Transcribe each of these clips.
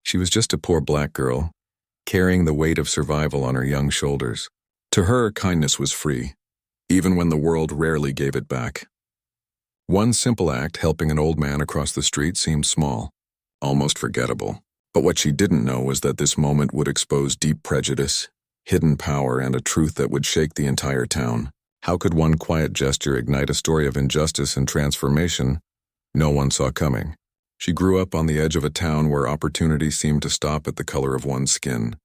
She was just a poor black girl, carrying the weight of survival on her young shoulders. To her, kindness was free, even when the world rarely gave it back. One simple act, helping an old man across the street, seemed small, almost forgettable. But what she didn't know was that this moment would expose deep prejudice, hidden power, and a truth that would shake the entire town. How could one quiet gesture ignite a story of injustice and transformation no one saw coming? She grew up on the edge of a town where opportunity seemed to stop at the color of one's skin.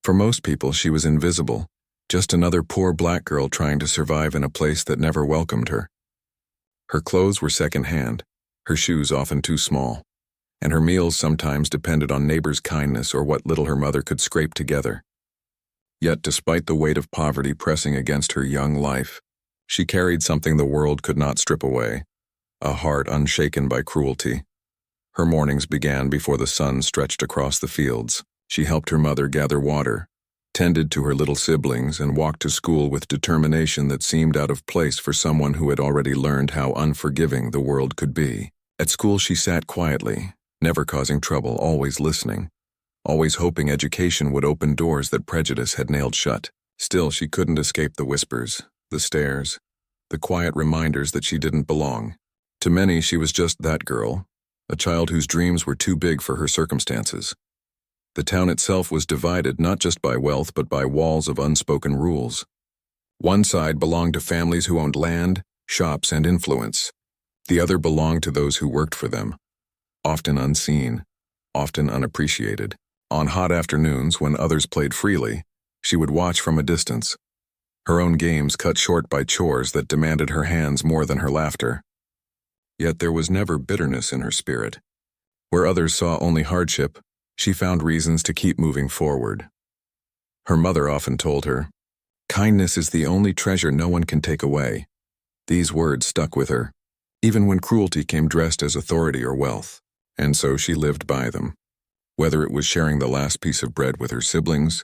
For most people, she was invisible, just another poor black girl trying to survive in a place that never welcomed her. Her clothes were second-hand, her shoes often too small, and her meals sometimes depended on neighbors' kindness or what little her mother could scrape together. Yet, despite the weight of poverty pressing against her young life, she carried something the world could not strip away, a heart unshaken by cruelty. Her mornings began before the sun stretched across the fields. She helped her mother gather water, tended to her little siblings, and walked to school with determination that seemed out of place for someone who had already learned how unforgiving the world could be. At school, she sat quietly, never causing trouble, always listening, always hoping education would open doors that prejudice had nailed shut. Still, she couldn't escape the whispers, the stares, the quiet reminders that she didn't belong. To many, she was just that girl, a child whose dreams were too big for her circumstances. The town itself was divided not just by wealth but by walls of unspoken rules. One side belonged to families who owned land, shops, and influence. The other belonged to those who worked for them, often unseen, often unappreciated. On hot afternoons, when others played freely, she would watch from a distance, her own games cut short by chores that demanded her hands more than her laughter. Yet there was never bitterness in her spirit. Where others saw only hardship, she found reasons to keep moving forward. Her mother often told her, "Kindness is the only treasure no one can take away." These words stuck with her, even when cruelty came dressed as authority or wealth. And so she lived by them. Whether it was sharing the last piece of bread with her siblings,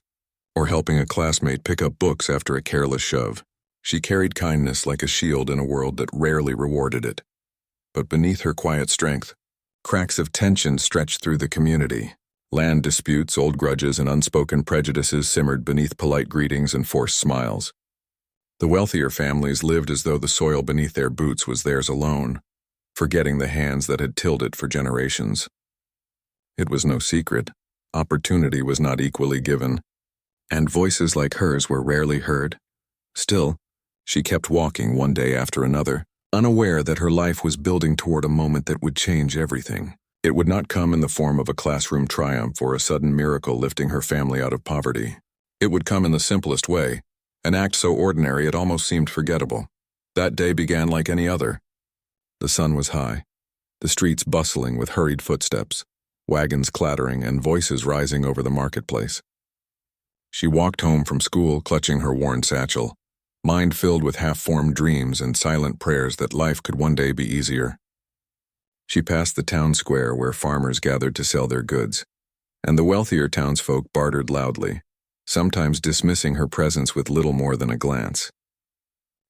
or helping a classmate pick up books after a careless shove, she carried kindness like a shield in a world that rarely rewarded it. But beneath her quiet strength, cracks of tension stretched through the community. Land disputes, old grudges, and unspoken prejudices simmered beneath polite greetings and forced smiles. The wealthier families lived as though the soil beneath their boots was theirs alone, forgetting the hands that had tilled it for generations. It was no secret, opportunity was not equally given, and voices like hers were rarely heard. Still, she kept walking one day after another, unaware that her life was building toward a moment that would change everything. It would not come in the form of a classroom triumph or a sudden miracle lifting her family out of poverty. It would come in the simplest way, an act so ordinary it almost seemed forgettable. That day began like any other. The sun was high, the streets bustling with hurried footsteps, wagons clattering, and voices rising over the marketplace. She walked home from school clutching her worn satchel, mind filled with half-formed dreams and silent prayers that life could one day be easier. She passed the town square where farmers gathered to sell their goods, and the wealthier townsfolk bartered loudly, sometimes dismissing her presence with little more than a glance.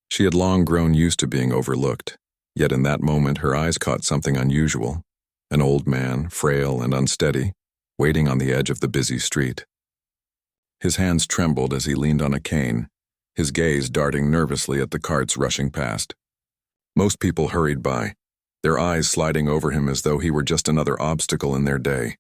She had long grown used to being overlooked, yet in that moment her eyes caught something unusual, an old man, frail and unsteady, waiting on the edge of the busy street. His hands trembled as he leaned on a cane, his gaze darting nervously at the carts rushing past. Most people hurried by, their eyes sliding over him as though he were just another obstacle in their day.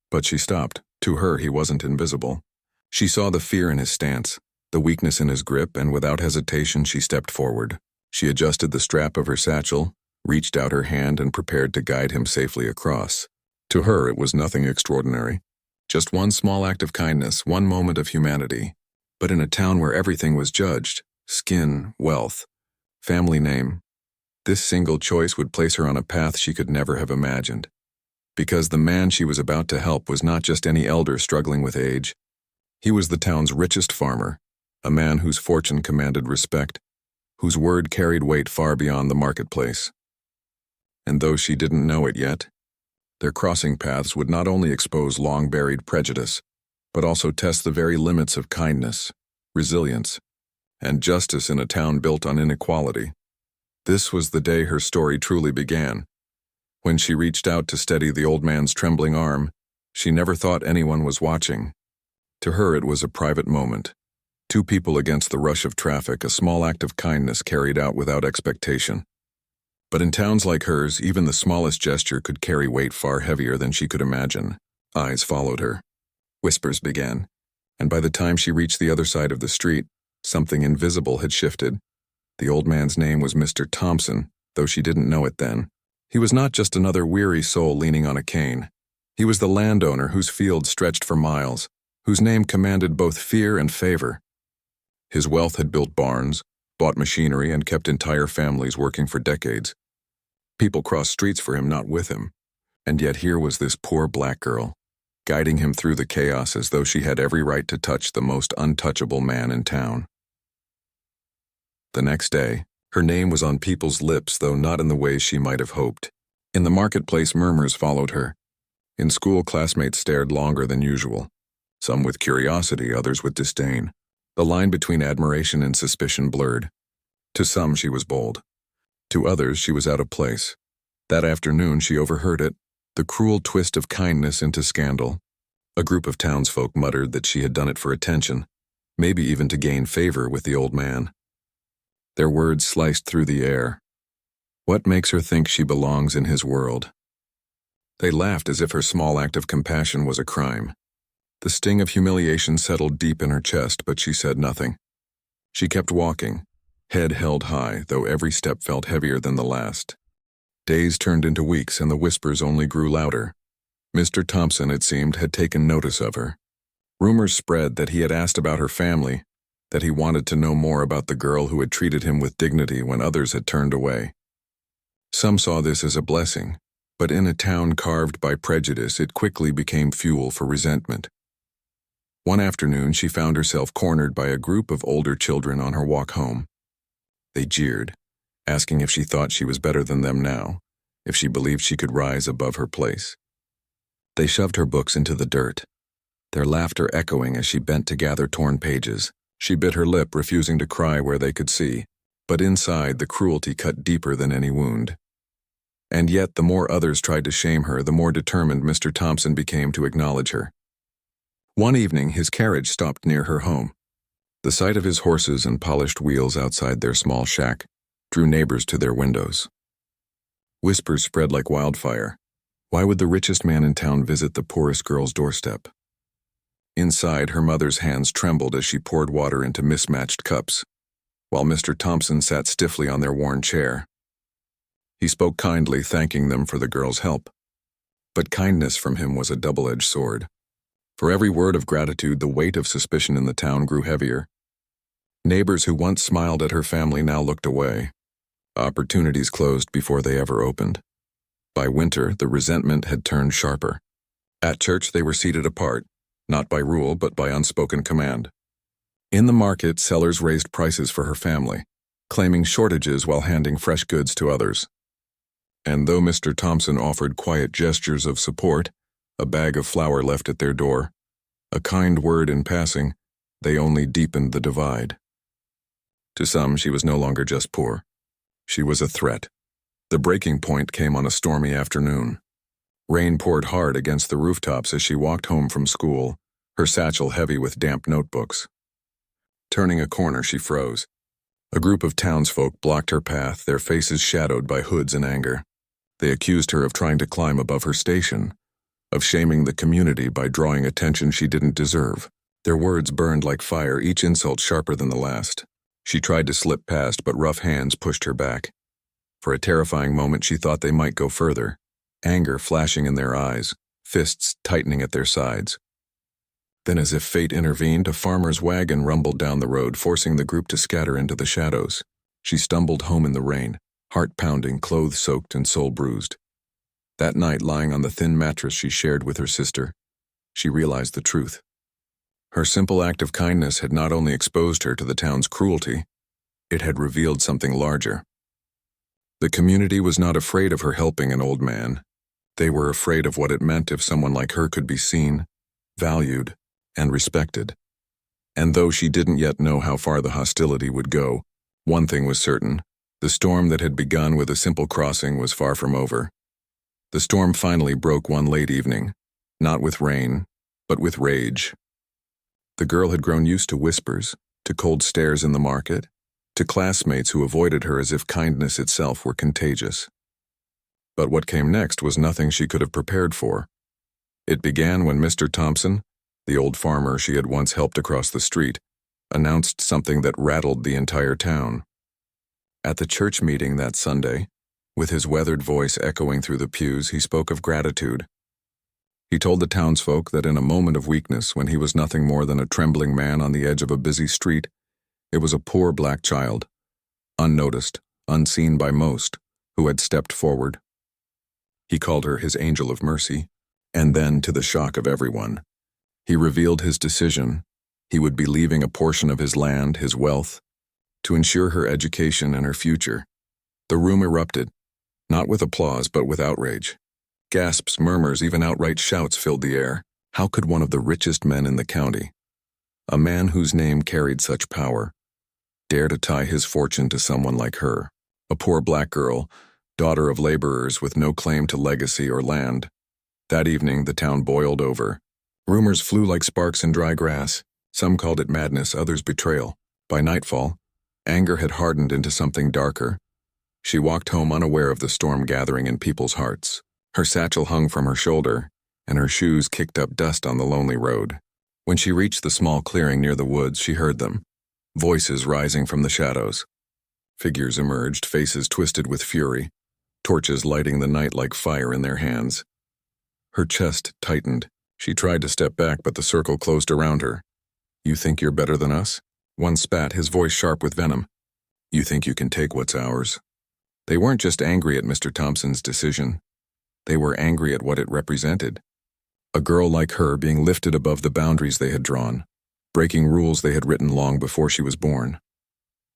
But she stopped. To her, he wasn't invisible. She saw the fear in his stance, the weakness in his grip, and without hesitation she stepped forward. She adjusted the strap of her satchel, reached out her hand, and prepared to guide him safely across. To her, it was nothing extraordinary. Just one small act of kindness, one moment of humanity. But in a town where everything was judged, skin, wealth, family name, this single choice would place her on a path she could never have imagined. Because the man she was about to help was not just any elder struggling with age. He was the town's richest farmer, a man whose fortune commanded respect, whose word carried weight far beyond the marketplace. And though she didn't know it yet, their crossing paths would not only expose long-buried prejudice, but also test the very limits of kindness, resilience, and justice in a town built on inequality. This was the day her story truly began. When she reached out to steady the old man's trembling arm, She never thought anyone was watching. To her it was a private moment. Two people against the rush of traffic, a small act of kindness carried out without expectation. But in towns like hers, even the smallest gesture could carry weight far heavier than she could imagine. Eyes followed her. Whispers began, and by the time she reached the other side of the street, something invisible had shifted. The old man's name was Mr. Thompson, though she didn't know it then. He was not just another weary soul leaning on a cane. He was the landowner whose field stretched for miles, whose name commanded both fear and favor. His wealth had built barns, bought machinery, and kept entire families working for decades. People crossed streets for him, not with him. And yet here was this poor black girl, guiding him through the chaos as though she had every right to touch the most untouchable man in town. The next day, her name was on people's lips, though not in the ways she might have hoped. In the marketplace, murmurs followed her. In school, classmates stared longer than usual, some with curiosity, others with disdain. The line between admiration and suspicion blurred. To some, she was bold. To others, she was out of place. That afternoon, she overheard it, the cruel twist of kindness into scandal. A group of townsfolk muttered that she had done it for attention, maybe even to gain favor with the old man. Their words sliced through the air. What makes her think she belongs in his world? They laughed as if her small act of compassion was a crime. The sting of humiliation settled deep in her chest, but she said nothing. She kept walking, head held high, though every step felt heavier than the last. Days turned into weeks, and the whispers only grew louder. Mr. Thompson, it seemed, had taken notice of her. Rumors spread that he had asked about her family, that he wanted to know more about the girl who had treated him with dignity when others had turned away. Some saw this as a blessing, but in a town carved by prejudice, it quickly became fuel for resentment. One afternoon, she found herself cornered by a group of older children on her walk home. They jeered, asking if she thought she was better than them now, if she believed she could rise above her place. They shoved her books into the dirt, their laughter echoing as she bent to gather torn pages. She bit her lip, refusing to cry where they could see, but inside the cruelty cut deeper than any wound. And yet, the more others tried to shame her, the more determined Mr. Thompson became to acknowledge her. One evening, his carriage stopped near her home. The sight of his horses and polished wheels outside their small shack drew neighbors to their windows. Whispers spread like wildfire. Why would the richest man in town visit the poorest girl's doorstep? Inside, her mother's hands trembled as she poured water into mismatched cups, while Mr. Thompson sat stiffly on their worn chair. He spoke kindly, thanking them for the girl's help. But kindness from him was a double-edged sword. For every word of gratitude, the weight of suspicion in the town grew heavier. Neighbors who once smiled at her family now looked away. Opportunities closed before they ever opened. By winter, the resentment had turned sharper. At church, they were seated apart, not by rule but by unspoken command. In the market, sellers raised prices for her family, claiming shortages while handing fresh goods to others. And though Mr. Thompson offered quiet gestures of support, a bag of flour left at their door, a kind word in passing, they only deepened the divide. To some, she was no longer just poor. She was a threat. The breaking point came on a stormy afternoon. Rain poured hard against the rooftops as she walked home from school, her satchel heavy with damp notebooks. Turning a corner, she froze. A group of townsfolk blocked her path, their faces shadowed by hoods and anger. They accused her of trying to climb above her station, of shaming the community by drawing attention she didn't deserve. Their words burned like fire, each insult sharper than the last. She tried to slip past, but rough hands pushed her back. For a terrifying moment, she thought they might go further, anger flashing in their eyes, fists tightening at their sides. Then, as if fate intervened, a farmer's wagon rumbled down the road, forcing the group to scatter into the shadows. She stumbled home in the rain, heart pounding, clothes soaked, and soul bruised. That night, lying on the thin mattress she shared with her sister, she realized the truth. Her simple act of kindness had not only exposed her to the town's cruelty, it had revealed something larger. The community was not afraid of her helping an old man. They were afraid of what it meant if someone like her could be seen, valued, and respected. And though she didn't yet know how far the hostility would go, one thing was certain: the storm that had begun with a simple crossing was far from over. The storm finally broke one late evening, not with rain, but with rage. The girl had grown used to whispers, to cold stares in the market, to classmates who avoided her as if kindness itself were contagious. But what came next was nothing she could have prepared for. It began when Mr. Thompson, the old farmer she had once helped across the street, announced something that rattled the entire town. At the church meeting that Sunday, with his weathered voice echoing through the pews, he spoke of gratitude. He told the townsfolk that in a moment of weakness, when he was nothing more than a trembling man on the edge of a busy street, it was a poor black child, unnoticed, unseen by most, who had stepped forward. He called her his angel of mercy, and then, to the shock of everyone, he revealed his decision. He would be leaving a portion of his land, his wealth, to ensure her education and her future. The room erupted, not with applause but with outrage. Gasps, murmurs, even outright shouts filled the air. How could one of the richest men in the county, a man whose name carried such power, dare to tie his fortune to someone like her, a poor black girl, daughter of laborers with no claim to legacy or land? That evening, the town boiled over. Rumors flew like sparks in dry grass. Some called it madness, others betrayal. By nightfall, anger had hardened into something darker. She walked home unaware of the storm gathering in people's hearts. Her satchel hung from her shoulder, and her shoes kicked up dust on the lonely road. When she reached the small clearing near the woods, she heard them, voices rising from the shadows. Figures emerged, faces twisted with fury, torches lighting the night like fire in their hands. Her chest tightened. She tried to step back, but the circle closed around her. "You think you're better than us?" One spat, his voice sharp with venom. "You think you can take what's ours?" They weren't just angry at Mr. Thompson's decision. They were angry at what it represented. A girl like her being lifted above the boundaries they had drawn, breaking rules they had written long before she was born.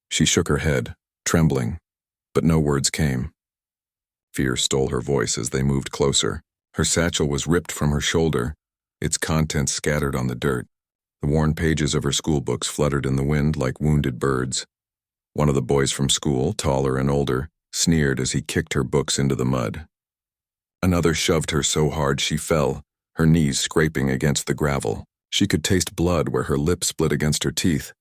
She shook her head, trembling, but no words came. Fear stole her voice as they moved closer. Her satchel was ripped from her shoulder, its contents scattered on the dirt. The worn pages of her school books fluttered in the wind like wounded birds. One of the boys from school, taller and older, sneered as he kicked her books into the mud. Another shoved her so hard she fell, her knees scraping against the gravel. She could taste blood where her lips split against her teeth.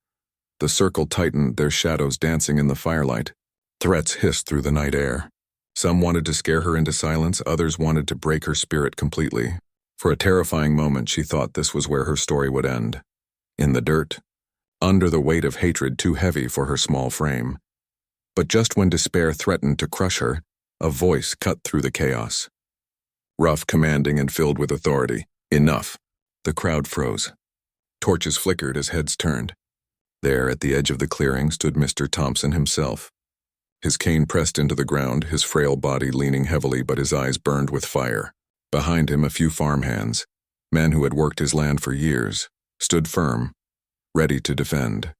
The circle tightened, their shadows dancing in the firelight. Threats hissed through the night air. Some wanted to scare her into silence, others wanted to break her spirit completely. For a terrifying moment, she thought this was where her story would end. In the dirt, under the weight of hatred too heavy for her small frame. But just when despair threatened to crush her, a voice cut through the chaos. Rough, commanding, and filled with authority. "Enough." The crowd froze. Torches flickered as heads turned. There, at the edge of the clearing, stood Mr. Thompson himself. His cane pressed into the ground, his frail body leaning heavily, but his eyes burned with fire. Behind him, a few farmhands, men who had worked his land for years, stood firm, ready to defend.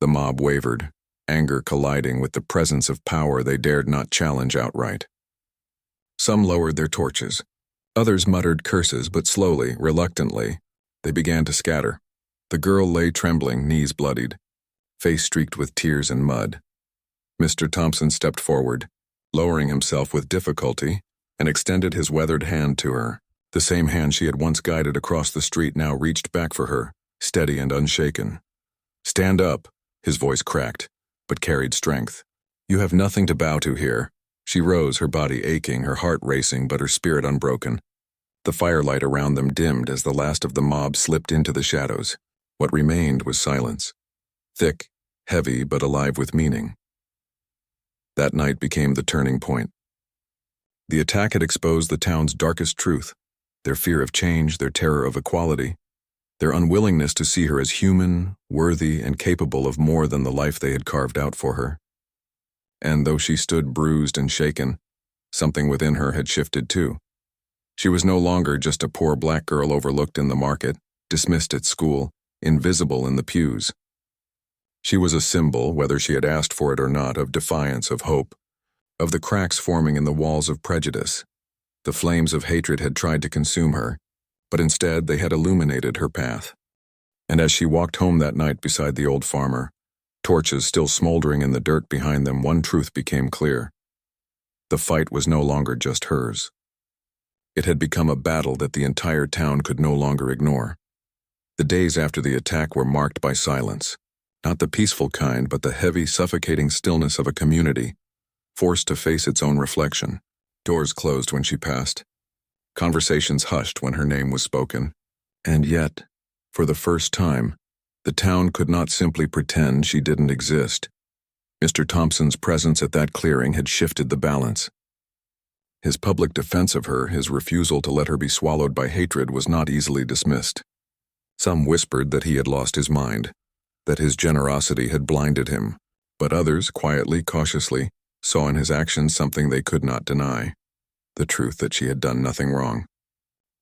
The mob wavered, anger colliding with the presence of power they dared not challenge outright. Some lowered their torches. Others muttered curses, but slowly, reluctantly, they began to scatter. The girl lay trembling, knees bloodied, face streaked with tears and mud. Mr. Thompson stepped forward, lowering himself with difficulty, and extended his weathered hand to her. The same hand she had once guided across the street now reached back for her, steady and unshaken. "Stand up," his voice cracked, but carried strength. "You have nothing to bow to here." She rose, her body aching, her heart racing, but her spirit unbroken. The firelight around them dimmed as the last of the mob slipped into the shadows. What remained was silence. Thick, heavy, but alive with meaning. That night became the turning point. The attack had exposed the town's darkest truth, their fear of change, their terror of equality, their unwillingness to see her as human, worthy, and capable of more than the life they had carved out for her. And though she stood bruised and shaken, something within her had shifted too. She was no longer just a poor black girl overlooked in the market, dismissed at school, invisible in the pews. She was a symbol, whether she had asked for it or not, of defiance, of hope, of the cracks forming in the walls of prejudice. The flames of hatred had tried to consume her, but instead they had illuminated her path. And as she walked home that night beside the old farmer, torches still smoldering in the dirt behind them, one truth became clear. The fight was no longer just hers. It had become a battle that the entire town could no longer ignore. The days after the attack were marked by silence, not the peaceful kind, but the heavy, suffocating stillness of a community, forced to face its own reflection. Doors closed when she passed. Conversations hushed when her name was spoken. And yet, for the first time, the town could not simply pretend she didn't exist. Mr. Thompson's presence at that clearing had shifted the balance. His public defense of her, his refusal to let her be swallowed by hatred, was not easily dismissed. Some whispered that he had lost his mind, that his generosity had blinded him, but others, quietly, cautiously, saw in his actions something they could not deny: the truth that she had done nothing wrong,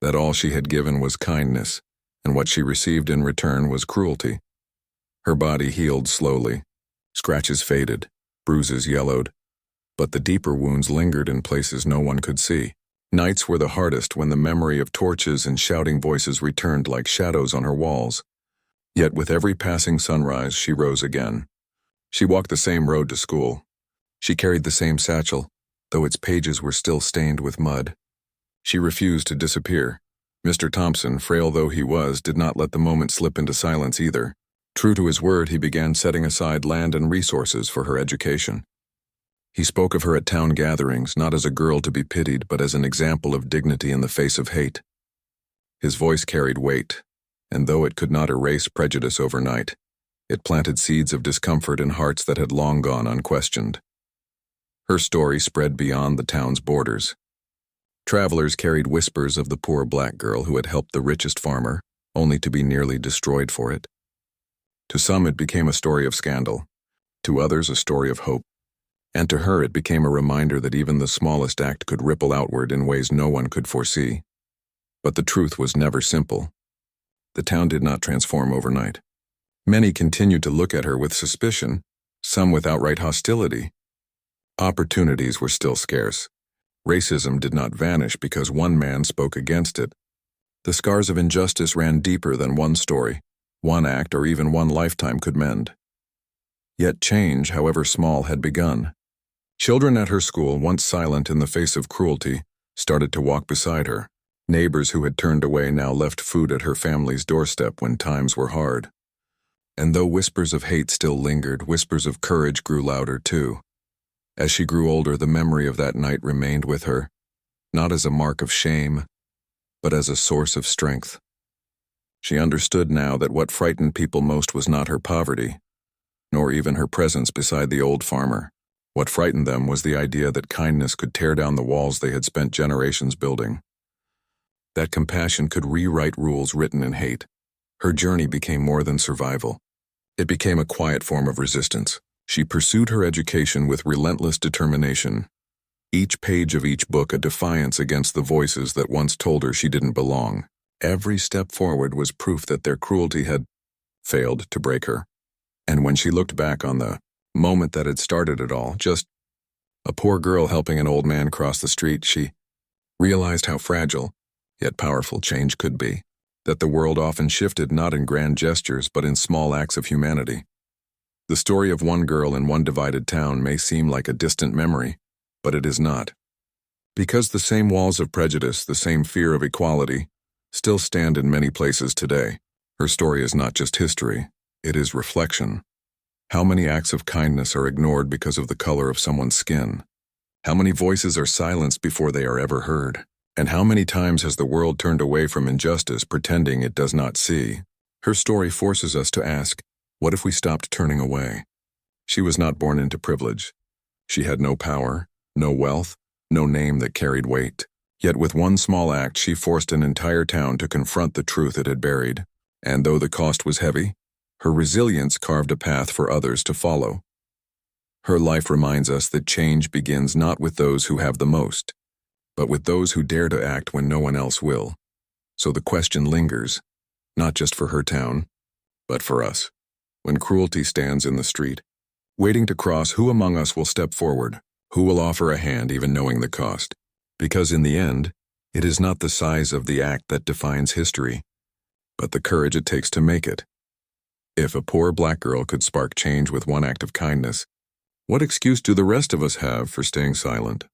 that all she had given was kindness, and what she received in return was cruelty. Her body healed slowly. Scratches faded, bruises yellowed, but the deeper wounds lingered in places no one could see. Nights were the hardest when the memory of torches and shouting voices returned like shadows on her walls. Yet with every passing sunrise, she rose again. She walked the same road to school. She carried the same satchel, though its pages were still stained with mud. She refused to disappear. Mr. Thompson, frail though he was, did not let the moment slip into silence either. True to his word, he began setting aside land and resources for her education. He spoke of her at town gatherings, not as a girl to be pitied, but as an example of dignity in the face of hate. His voice carried weight, and though it could not erase prejudice overnight, it planted seeds of discomfort in hearts that had long gone unquestioned. Her story spread beyond the town's borders. Travelers carried whispers of the poor black girl who had helped the richest farmer, only to be nearly destroyed for it. To some it became a story of scandal, to others a story of hope, and to her it became a reminder that even the smallest act could ripple outward in ways no one could foresee. But the truth was never simple. The town did not transform overnight. Many continued to look at her with suspicion, some with outright hostility. Opportunities were still scarce. Racism did not vanish because one man spoke against it. The scars of injustice ran deeper than one story, one act, or even one lifetime could mend. Yet change, however small, had begun. Children at her school, once silent in the face of cruelty, started to walk beside her. Neighbors who had turned away now left food at her family's doorstep when times were hard. And though whispers of hate still lingered, whispers of courage grew louder too. As she grew older, the memory of that night remained with her, not as a mark of shame, but as a source of strength. She understood now that what frightened people most was not her poverty, nor even her presence beside the old farmer. What frightened them was the idea that kindness could tear down the walls they had spent generations building. That compassion could rewrite rules written in hate. Her journey became more than survival. It became a quiet form of resistance. She pursued her education with relentless determination. Each page of each book a defiance against the voices that once told her she didn't belong. Every step forward was proof that their cruelty had failed to break her. And when she looked back on the moment that had started it all, just a poor girl helping an old man cross the street, she realized how fragile, yet powerful change could be. That the world often shifted not in grand gestures but in small acts of humanity. The story of one girl in one divided town may seem like a distant memory, but it is not. Because the same walls of prejudice, the same fear of equality, still stand in many places today. Her story is not just history, it is reflection. How many acts of kindness are ignored because of the color of someone's skin? How many voices are silenced before they are ever heard? And how many times has the world turned away from injustice, pretending it does not see? Her story forces us to ask, what if we stopped turning away? She was not born into privilege. She had no power, no wealth, no name that carried weight. Yet with one small act, she forced an entire town to confront the truth it had buried. And though the cost was heavy, her resilience carved a path for others to follow. Her life reminds us that change begins not with those who have the most, but with those who dare to act when no one else will. So the question lingers, not just for her town, but for us. When cruelty stands in the street, waiting to cross, who among us will step forward? Who will offer a hand even knowing the cost? Because in the end, it is not the size of the act that defines history, but the courage it takes to make it. If a poor black girl could spark change with one act of kindness, what excuse do the rest of us have for staying silent?